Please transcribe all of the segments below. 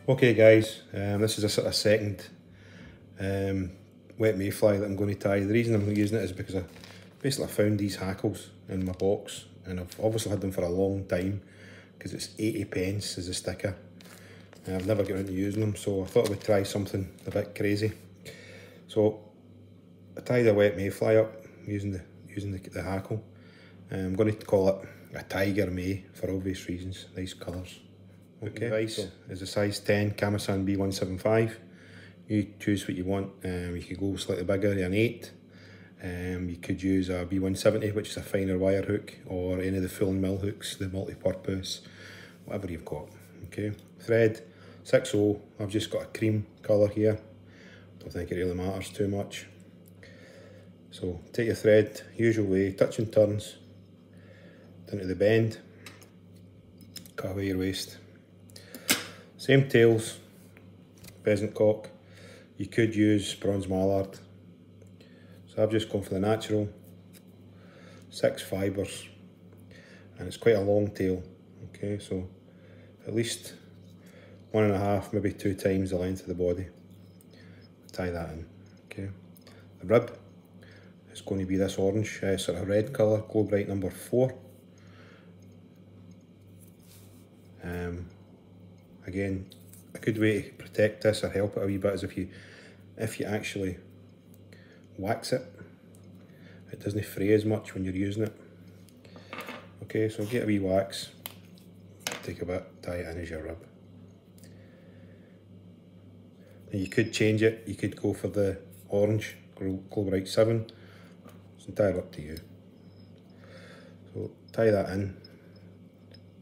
Okay guys, this is a sort of second wet mayfly that I'm going to tie. The reason I'm using it is because I basically found these hackles in my box, and I've obviously had them for a long time because it's 80 pence as a sticker. I've never got around to using them, so I thought I would try something a bit crazy. So I tied a wet mayfly up using the hackle. I'm going to call it a tiger may for obvious reasons, nice colours. Okay, device is a size 10 Kamasan B175. You choose what you want. You could go slightly bigger, an 8. You could use a B170, which is a finer wire hook, or any of the full mill hooks, the multi-purpose, whatever you've got. Okay, thread 6/0. I've just got a cream colour here. Don't think it really matters too much. So take your thread, usual way, touch and turns, down to the bend, cut away your waste. Same tails, pheasant cock. You could use bronze mallard. So I've just gone for the natural, 6 fibres, and it's quite a long tail. Okay, so at least 1.5, maybe 2 times the length of the body. Tie that in. Okay, the rib is going to be this orange, sort of red colour, Glow Bright number 4. Again, a good way to protect this or help it a wee bit is if you actually wax it. It doesn't fray as much when you're using it. Okay, so get a wee wax, take a bit, tie it in as your rib. Now you could change it, you could go for the orange, Glow Bright 7. It's entirely up to you. So tie that in,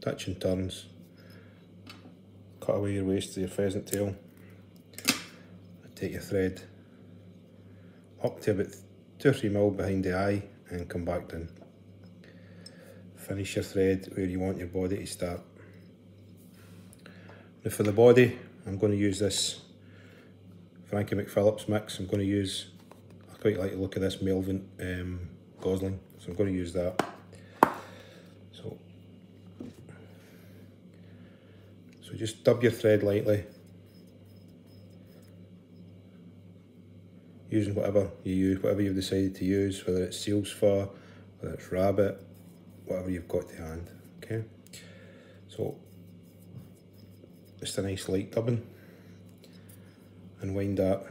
touch and turns, cut away your waist to your pheasant tail, and take your thread up to about 2 or 3 mil behind the eye and come back down. Finish your thread where you want your body to start. Now for the body, I'm going to use this Frankie McPhillips mix. I quite like the look of this Melvin Gosling, so I'm going to use that. So just dub your thread lightly, using whatever you've decided to use, whether it's seal's fur, whether it's rabbit, whatever you've got to hand. Okay, so just a nice light dubbing, and wind that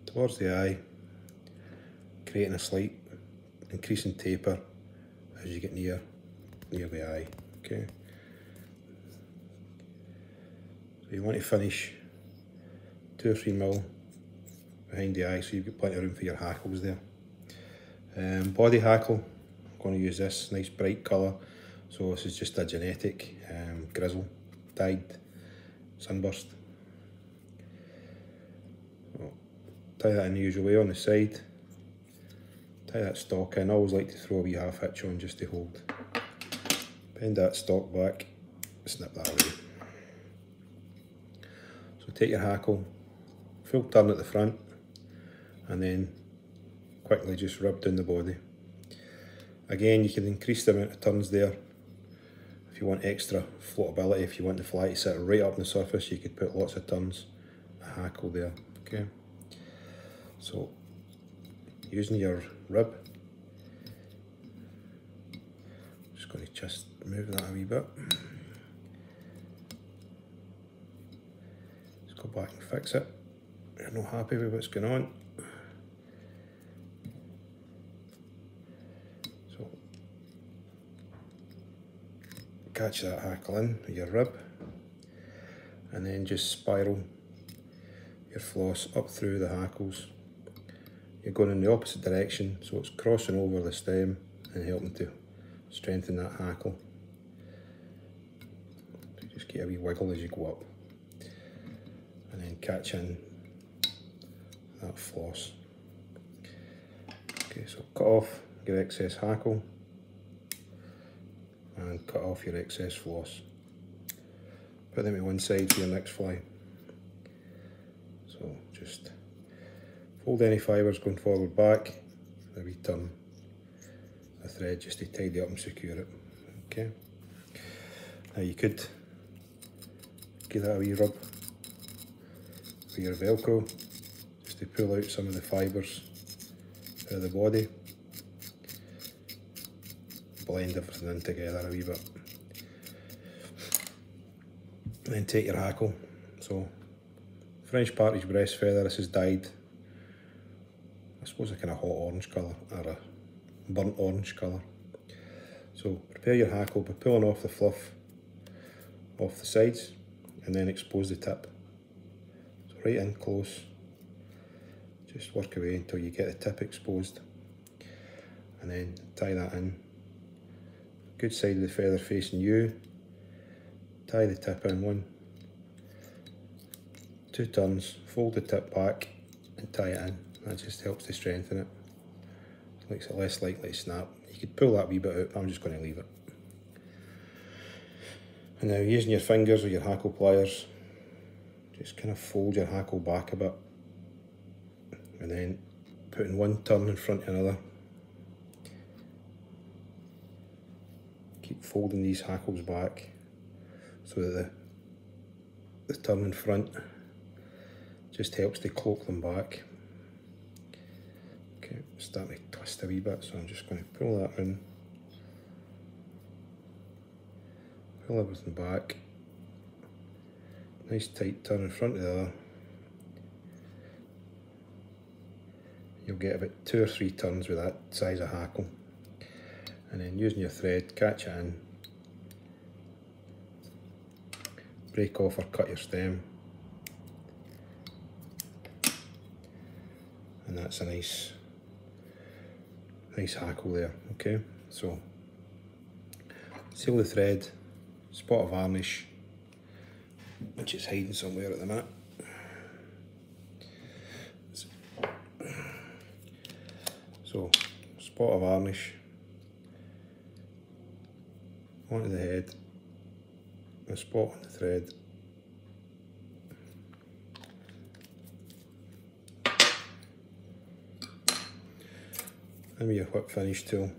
towards the eye, creating a slight increase in taper as you get near the eye. Okay, so you want to finish 2 or 3 mil behind the eye, so you've got plenty of room for your hackles there. Body hackle, I'm going to use this nice bright colour. So this is just a genetic grizzle dyed sunburst. So tie that in the usual way on the side. Tie that stalk in. I always like to throw a wee half hitch on just to hold. Bend that stalk back, snip that away. So take your hackle, full turn at the front, and then quickly just rub down the body. Again, you can increase the amount of turns there. If you want extra floatability, if you want the fly to sit right up on the surface, you could put lots of turns, a hackle there. Okay, so using your rib, just going to just move that a wee bit. Let's go back and fix it. You're not happy with what's going on. So catch that hackle in with your rib, and then just spiral your floss up through the hackles. You're going in the opposite direction, so it's crossing over the stem and helping to strengthen that hackle. So just get a wee wiggle as you go up, and then catch in that floss. Okay, so cut off your excess hackle and cut off your excess floss. Put them to one side for your next fly. So just fold any fibres going forward back, a wee turn the thread just to tidy up and secure it. Okay. Now you could give that a wee rub with your Velcro, just to pull out some of the fibres out of the body. Blend everything in together a wee bit. And then take your hackle. So, French partridge breast feather, this is dyed, I suppose a kind of hot orange colour, or a burnt orange colour. So prepare your hackle by pulling off the fluff off the sides and then expose the tip. So right in close, just work away until you get the tip exposed, and then tie that in. Good side of the feather facing you, tie the tip in 1, 2 turns, fold the tip back and tie it in. That just helps to strengthen it. Makes it less likely to snap. You could pull that wee bit out, but I'm just going to leave it. And now using your fingers or your hackle pliers, just kind of fold your hackle back a bit. And then putting one turn in front of another. Keep folding these hackles back so that the turn in front just helps to cloak them back. Okay, starting to twist a wee bit, so I'm just going to pull that in. Pull everything back. Nice tight turn in front of the other. You'll get about 2 or 3 turns with that size of hackle. And then using your thread, catch it in. Break off or cut your stem. And that's a nice hackle there, okay? So, seal the thread, spot of varnish, which is hiding somewhere at the minute. So, spot of varnish onto the head, a spot on the thread. And with your whip finish tool,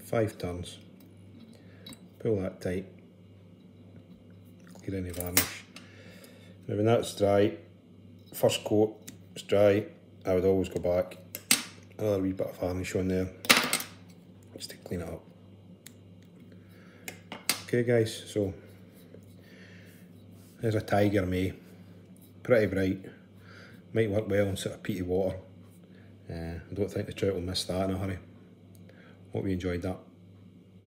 five turns, pull that tight, clear any varnish. Now when that's dry, first coat is dry, I would always go back, another wee bit of varnish on there, just to clean it up. Okay guys, so there's a Tiger May, pretty bright. Might work well in sort of peaty water. I don't think the trout will miss that in a hurry. Hope you enjoyed that.